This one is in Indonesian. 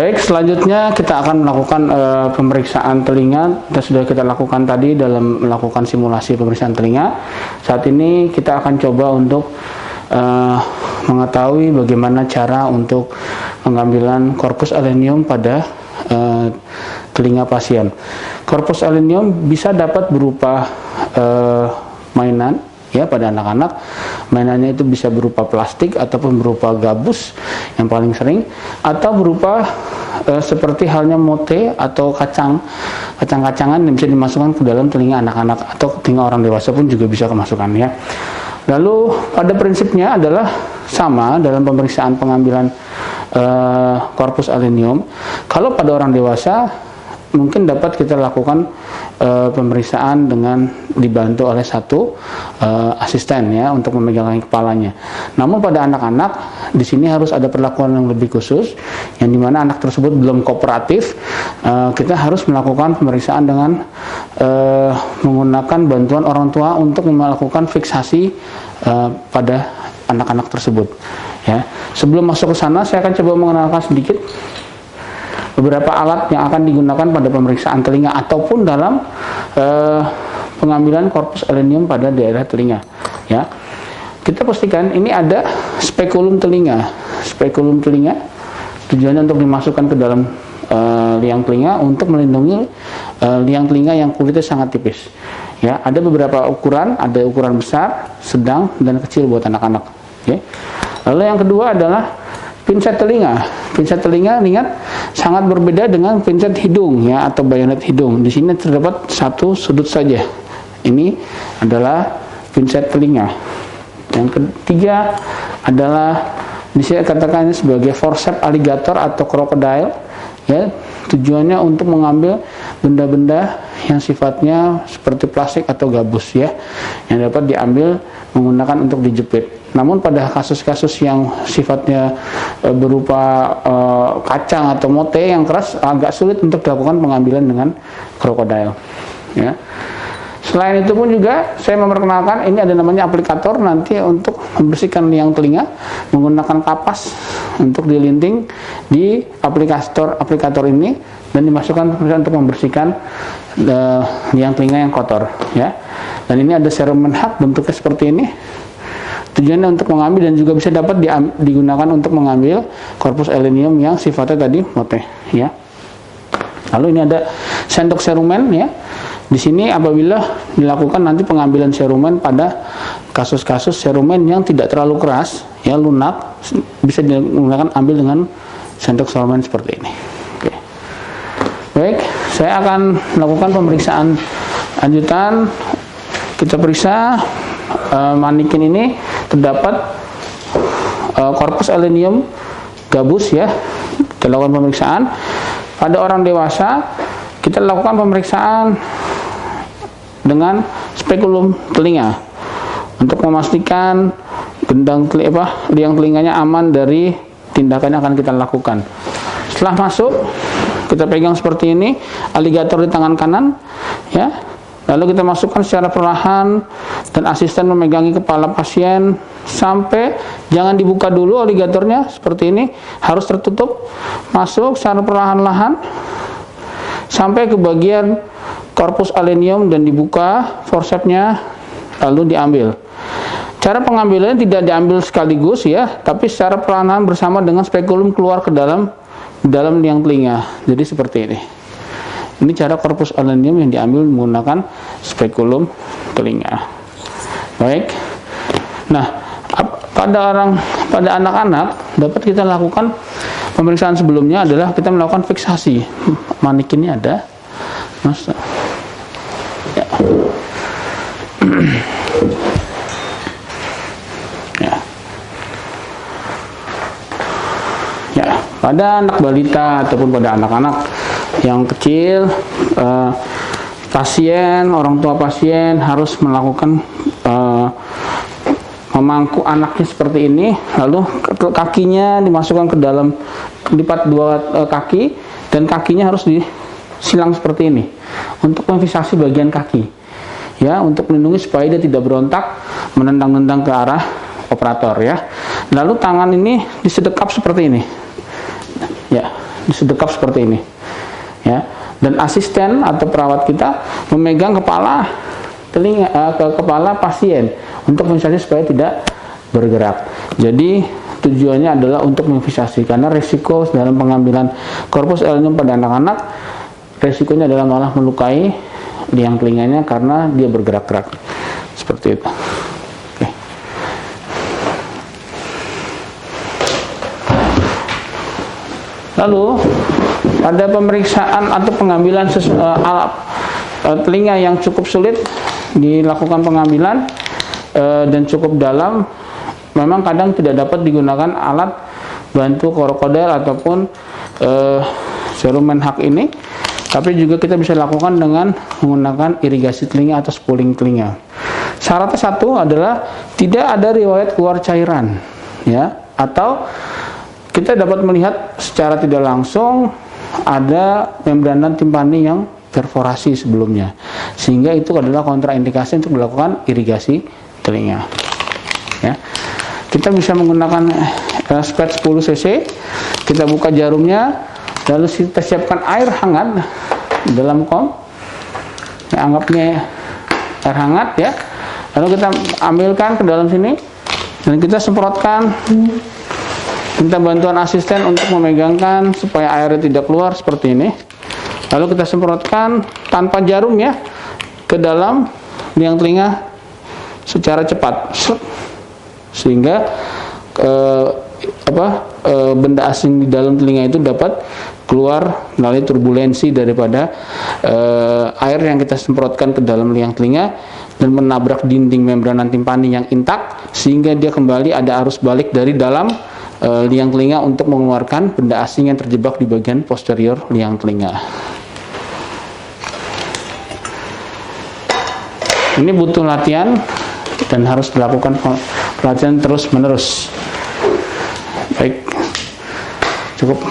Baik, selanjutnya kita akan melakukan pemeriksaan telinga. Sudah kita lakukan tadi dalam melakukan simulasi pemeriksaan telinga. Saat ini kita akan coba untuk mengetahui bagaimana cara untuk pengambilan corpus alenium pada telinga pasien. Corpus alenium bisa dapat berupa mainan ya pada anak-anak. Mainannya itu bisa berupa plastik ataupun berupa gabus yang paling sering, atau berupa seperti halnya mote atau kacang-kacangan yang bisa dimasukkan ke dalam telinga anak-anak atau telinga orang dewasa pun juga bisa kemasukan ya. Lalu pada prinsipnya adalah sama dalam pemeriksaan pengambilan corpus alenium. Kalau pada orang dewasa mungkin dapat kita lakukan pemeriksaan dengan dibantu oleh satu asisten ya untuk memegang kepalanya. Namun pada anak-anak di sini harus ada perlakuan yang lebih khusus, yang dimana anak tersebut belum kooperatif. Kita harus melakukan pemeriksaan dengan menggunakan bantuan orang tua untuk melakukan fiksasi pada anak-anak tersebut. Ya, sebelum masuk ke sana, saya akan coba mengenalkan sedikit beberapa alat yang akan digunakan pada pemeriksaan telinga ataupun dalam pengambilan corpus alenium pada daerah telinga. Ya, kita pastikan ini ada spekulum telinga. Spekulum telinga tujuannya untuk dimasukkan ke dalam liang telinga untuk melindungi liang telinga yang kulitnya sangat tipis. Ya, ada beberapa ukuran, ada ukuran besar, sedang, dan kecil buat anak-anak. Okay. Lalu yang kedua adalah pinset telinga. Pinset telinga ingat sangat berbeda dengan pinset hidung ya atau bayonet hidung. Di sini terdapat satu sudut saja. Ini adalah pinset telinga. Yang ketiga adalah di sini katakan sebagai forceps alligator atau crocodile. Ya, tujuannya untuk mengambil benda-benda yang sifatnya seperti plastik atau gabus ya, yang dapat diambil menggunakan untuk dijepit. Namun pada kasus-kasus yang sifatnya berupa kacang atau mote yang keras, agak sulit untuk dilakukan pengambilan dengan krokodil. Ya. Selain itu pun juga saya memperkenalkan ini ada namanya aplikator nanti untuk membersihkan liang telinga menggunakan kapas untuk dilinting di aplikator ini dan dimasukkan untuk membersihkan liang telinga yang kotor ya. Dan ini ada serum menhak bentuknya seperti ini. Tujuannya untuk mengambil dan juga bisa dapat digunakan untuk mengambil corpus alenium yang sifatnya tadi mote ya. Lalu ini ada sendok serumen ya. Di sini apabila dilakukan nanti pengambilan serumen pada kasus-kasus serumen yang tidak terlalu keras ya, lunak, bisa digunakan ambil dengan sendok serumen seperti ini. Oke. Baik, saya akan melakukan pemeriksaan lanjutan. Kita periksa manikin ini terdapat corpus alenium gabus ya. Kita lakukan pemeriksaan. Pada orang dewasa kita lakukan pemeriksaan dengan spekulum telinga untuk memastikan liang telinganya aman dari tindakan yang akan kita lakukan. Setelah masuk, kita pegang seperti ini, aligator di tangan kanan, ya. Lalu kita masukkan secara perlahan dan asisten memegangi kepala pasien sampai jangan dibuka dulu aligatornya seperti ini, harus tertutup. Masuk secara perlahan-lahan sampai ke bagian corpus alenium dan dibuka forcepsnya lalu diambil. Cara pengambilannya tidak diambil sekaligus ya, tapi secara perlahan bersama dengan spekulum keluar ke dalam liang telinga. Jadi seperti ini. Ini cara corpus alenium yang diambil menggunakan spekulum telinga. Baik. Nah, pada anak-anak dapat kita lakukan pemeriksaan sebelumnya adalah kita melakukan fiksasi. Manikinnya ada. Mas. Ya. Ya. Ya, pada anak balita ataupun pada anak-anak yang kecil, orang tua pasien harus melakukan memangku anaknya seperti ini, lalu kakinya dimasukkan ke dalam lipat dua kaki dan kakinya harus disilang seperti ini untuk memfiksasi bagian kaki ya, untuk melindungi supaya dia tidak berontak menendang-nendang ke arah operator ya. Lalu tangan ini disedekap seperti ini ya, disedekap seperti ini, ya. Dan asisten atau perawat kita memegang kepala kepala pasien untuk misalnya supaya tidak bergerak. Jadi tujuannya adalah untuk memvisasi, karena resiko dalam pengambilan corpus elnium pada anak-anak, resikonya adalah malah melukai liang telinganya karena dia bergerak-gerak seperti itu. Oke. Lalu pada pemeriksaan atau pengambilan alat telinga yang cukup sulit dilakukan pengambilan dan cukup dalam, memang kadang tidak dapat digunakan alat bantu krokodil ataupun serum menhak ini, tapi juga kita bisa lakukan dengan menggunakan irigasi telinga atau spooling telinga. Syaratnya satu adalah tidak ada riwayat keluar cairan, ya, atau kita dapat melihat secara tidak langsung ada membranan timpani yang perforasi sebelumnya, sehingga itu adalah kontraindikasi untuk melakukan irigasi telinga, ya. Kita bisa menggunakan spet 10 cc, kita buka jarumnya, lalu kita siapkan air hangat dalam kom, ya, anggapnya air hangat, ya, lalu kita ambilkan ke dalam sini dan kita semprotkan. Minta bantuan asisten untuk memegangkan supaya airnya tidak keluar seperti ini. Lalu kita semprotkan tanpa jarum, ya, ke dalam liang telinga secara cepat, sehingga benda asing di dalam telinga itu dapat keluar melalui turbulensi daripada air yang kita semprotkan ke dalam liang telinga dan menabrak dinding membranan timpani yang intak, sehingga dia kembali ada arus balik dari dalam liang telinga untuk mengeluarkan benda asing yang terjebak di bagian posterior liang telinga. Ini butuh latihan dan harus dilakukan pelatihan terus-menerus. Baik, cukup.